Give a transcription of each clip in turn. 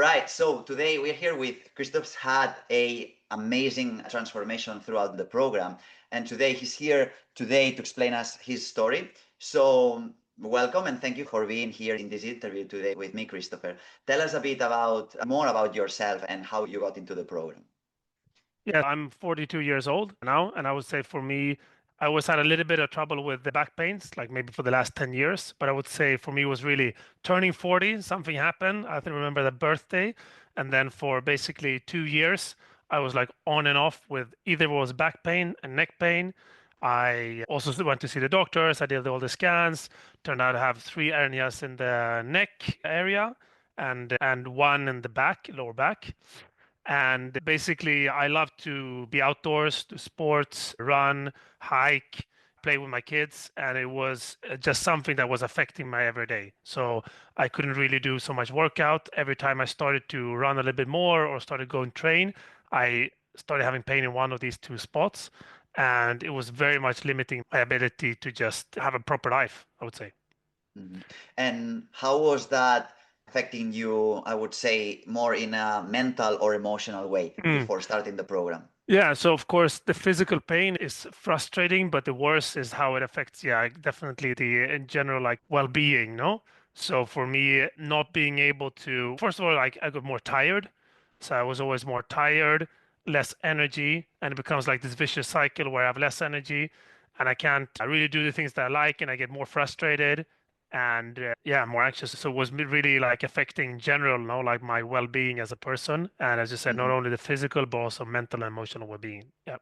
right, so today we're here with Kristoffer's had a amazing transformation throughout the program, and today he's here today to explain us his story. So welcome and thank you for being here in this interview today with me, Kristoffer. Tell us a bit about more about yourself and how you got into the program. Yeah, I'm 42 years old now, and I would say for me, I always had a little bit of trouble with the back pains, like maybe for the last 10 years. But I would say for me it was really turning 40, something happened. I can remember the birthday. And then for basically 2 years, I was like on and off with either it was back pain and neck pain. I also went to see the doctors. I did all the scans. Turned out to have 3 hernias in the neck area and one in the back, lower back. And basically, I love to be outdoors, do sports, run, hike, play with my kids. And it was just something that was affecting my everyday. So I couldn't really do so much workout. Every time I started to run a little bit more or started going train, I started having pain in one of these two spots. And it was very much limiting my ability to just have a proper life, I would say. Mhm. And how was that affecting you, I would say, more in a mental or emotional way before starting the program? Yeah, so of course the physical pain is frustrating, but the worst is how it affects, yeah, definitely the in general like well-being, no? So for me, not being able to, first of all, like I got more tired. So I was always more tired, less energy, and it becomes like this vicious cycle where I have less energy and I really do the things that I like and I get more frustrated and yeah, more anxious. So it was really like affecting in general, no, like my well-being as a person, and as you said, not Mhm. only the physical but also mental and emotional well-being. Yeah.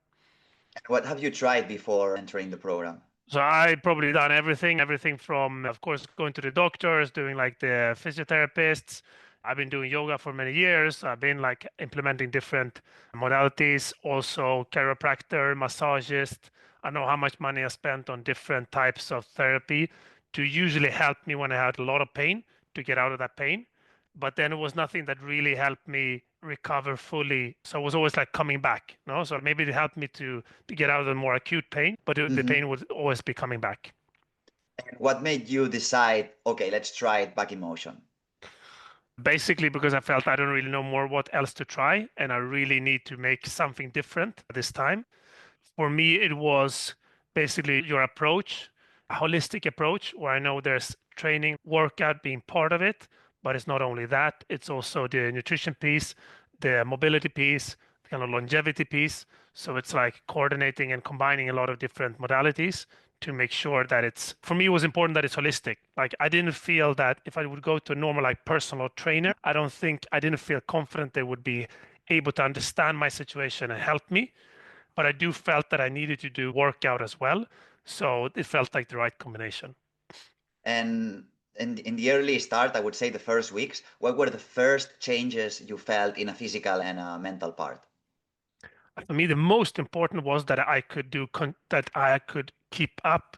What have you tried before entering the program? So I probably done everything from, of course, going to the doctors, doing like the physiotherapists. I've been doing yoga for many years. I've been like implementing different modalities, also chiropractor, massagist. I know how much money I spent on different types of therapy to usually help me when I had a lot of pain to get out of that pain. But then it was nothing that really helped me recover fully. So it was always like coming back, no? So maybe it helped me to get out of the more acute pain, but the Mhm. pain would always be coming back. And what made you decide, okay, let's try it back in motion? Basically, because I felt I don't really know more what else to try, and I really need to make something different this time. For me, it was basically your approach, a holistic approach, where I know there's training, workout being part of it, but it's not only that, it's also the nutrition piece, the mobility piece, the kind of longevity piece. So it's like coordinating and combining a lot of different modalities to make sure that it's, for me, it was important that it's holistic. Like I didn't feel that if I would go to a normal like personal trainer, I didn't feel confident they would be able to understand my situation and help me, but I do felt that I needed to do workout as well. So it felt like the right combination. And in the early start, I would say the first weeks, what were the first changes you felt in a physical and a mental part? For me, the most important was that that I could keep up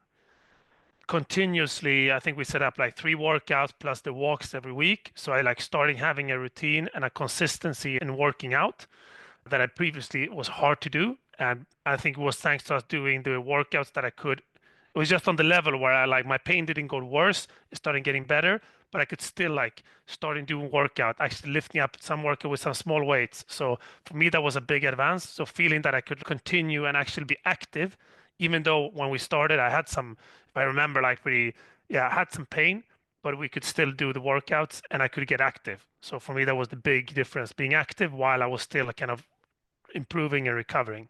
continuously. I think we set up like 3 workouts plus the walks every week. So I like starting having a routine and a consistency in working out that I previously it was hard to do. And I think it was thanks to us doing the workouts that I could. It was just on the level where I like my pain didn't go worse, it started getting better, but I could still like starting doing workout, actually lifting up some workout with some small weights. So for me, that was a big advance. So feeling that I could continue and actually be active, even though when we started, I had some, if I remember, like I had some pain, but we could still do the workouts and I could get active. So for me, that was the big difference, being active while I was still kind of improving and recovering.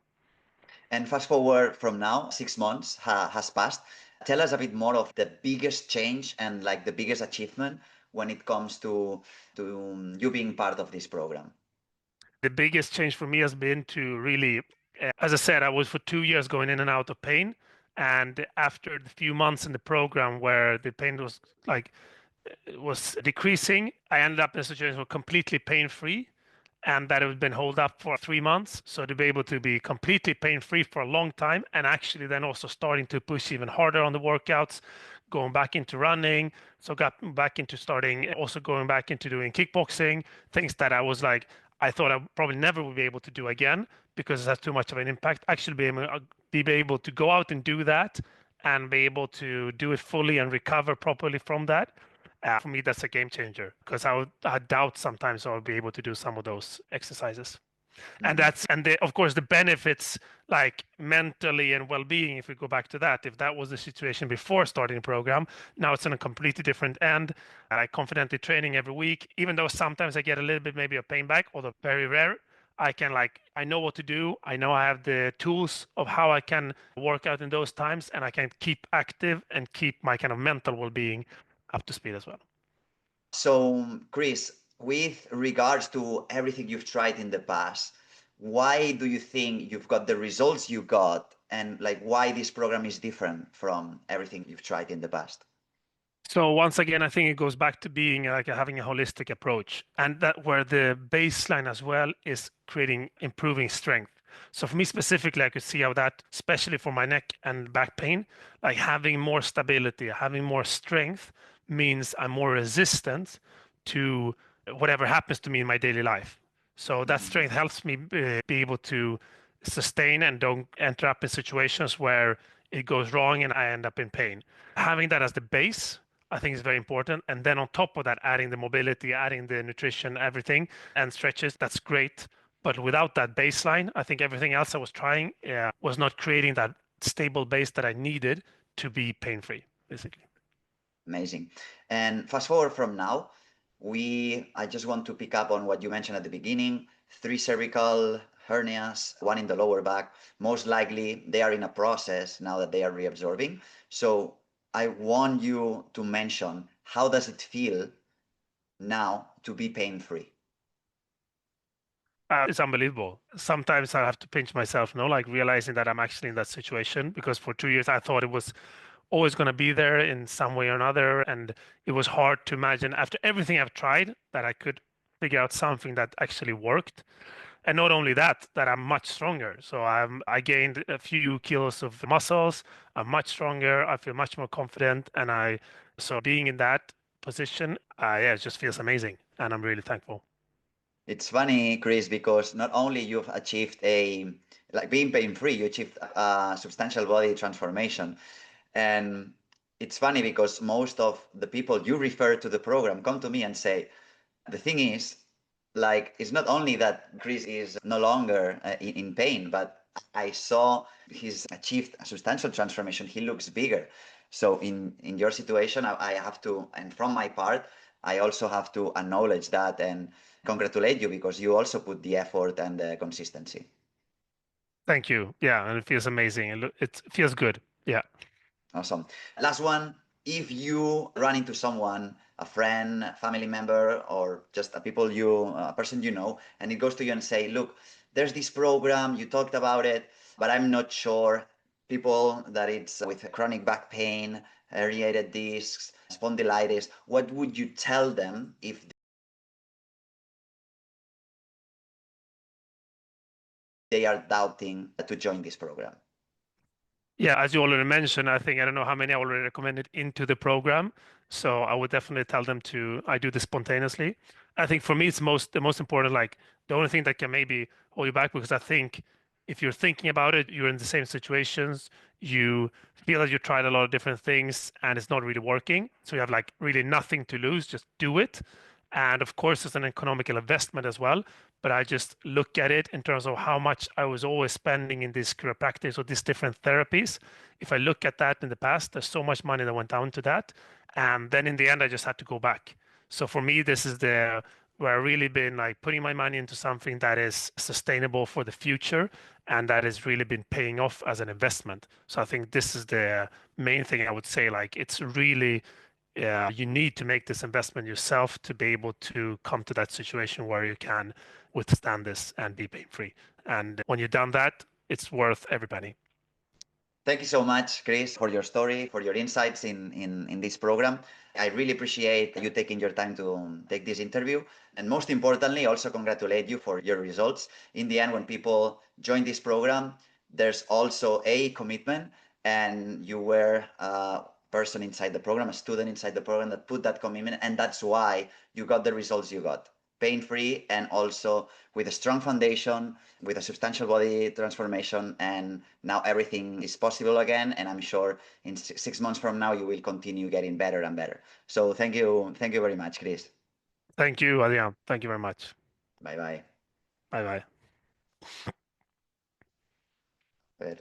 And fast forward from now, 6 months has passed. Tell us a bit more of the biggest change and like the biggest achievement when it comes to you being part of this program. The biggest change for me has been to really, as I said, I was for 2 years going in and out of pain. And after the few months in the program where the pain was like, it was decreasing, I ended up in a situation where completely pain free and that it had been holed up for 3 months. So to be able to be completely pain free for a long time and actually then also starting to push even harder on the workouts, going back into running. So got back into starting also going back into doing kickboxing, things that I was like, I thought I probably never would be able to do again because it has too much of an impact. Actually be able to go out and do that and be able to do it fully and recover properly from that. For me, that's a game changer because I doubt sometimes I'll be able to do some of those exercises. And Mhm. of course the benefits like mentally and well-being, if we go back to that, if that was the situation before starting the program, now it's on a completely different end. I confidently training every week, even though sometimes I get a little bit maybe a pain back, although very rare. I know what to do. I know I have the tools of how I can work out in those times, and I can keep active and keep my kind of mental well-being up to speed as well. So, Chris, with regards to everything you've tried in the past, why do you think you've got the results you got, and like why this program is different from everything you've tried in the past? So once again, I think it goes back to being like having a holistic approach, and that where the baseline as well is creating improving strength. So for me specifically, I could see how that, especially for my neck and back pain, like having more stability, having more strength means I'm more resistant to whatever happens to me in my daily life. So that Mhm. strength helps me be able to sustain and don't enter up in situations where it goes wrong and I end up in pain. Having that as the base, I think is very important. And then on top of that, adding the mobility, adding the nutrition, everything, and stretches, that's great. But without that baseline, I think everything else I was trying was not creating that stable base that I needed to be pain free, basically. Amazing. And fast forward from now, I just want to pick up on what you mentioned at the beginning, 3 cervical hernias, one in the lower back. Most likely they are in a process now that they are reabsorbing. So I want you to mention, how does it feel now to be pain-free? It's unbelievable. Sometimes I have to pinch myself, like realizing that I'm actually in that situation because for 2 years I thought it was always going to be there in some way or another. And it was hard to imagine after everything I've tried that I could figure out something that actually worked. And not only that, that I'm much stronger. So I gained a few kilos of muscles. I'm much stronger. I feel much more confident. So being in that position, yeah, it just feels amazing. And I'm really thankful. It's funny, Chris, because not only you've achieved like being pain-free, you achieved a substantial body transformation. And it's funny because most of the people you refer to the program come to me and say, the thing is, like, it's not only that Chris is no longer in pain, but I saw he's achieved a substantial transformation. He looks bigger. So in your situation, I have to, and from my part, I also have to acknowledge that and congratulate you because you also put the effort and the consistency. Thank you. Yeah, and it feels amazing. It feels good. Yeah. Awesome. Last one. If you run into someone, a friend, family member, or just a person you know, and it goes to you and say, look, there's this program, you talked about it, but I'm not sure. People that it's with chronic back pain, herniated discs, spondylitis, what would you tell them if they are doubting to join this program? Yeah, as you already mentioned, I don't know how many I already recommended into the program. So I would definitely tell them I do this spontaneously. I think for me, it's the most important, like the only thing that can maybe hold you back, because I think if you're thinking about it, you're in the same situations, you feel that you tried a lot of different things and it's not really working. So you have like really nothing to lose, just do it. And of course, it's an economical investment as well. But I just look at it in terms of how much I was always spending in these chiropractics or these different therapies. If I look at that in the past, there's so much money that went down to that. And then in the end, I just had to go back. So for me, this is where I really been like putting my money into something that is sustainable for the future and that has really been paying off as an investment. So I think this is the main thing I would say. Like it's really you need to make this investment yourself to be able to come to that situation where you can withstand this and be pain free. And when you've done that, it's worth every penny. Thank you so much, Chris, for your story, for your insights in this program. I really appreciate you taking your time to take this interview. And most importantly, also congratulate you for your results. In the end, when people join this program, there's also a commitment, and you were a person inside the program, a student inside the program that put that commitment, and that's why you got the results you got. pain-free, and also with a strong foundation, with a substantial body transformation, and now everything is possible again. And I'm sure in 6 months from now, you will continue getting better and better. So thank you very much, Chris. Thank you, Adrian. Thank you very much. Bye bye. Bye bye. Ver.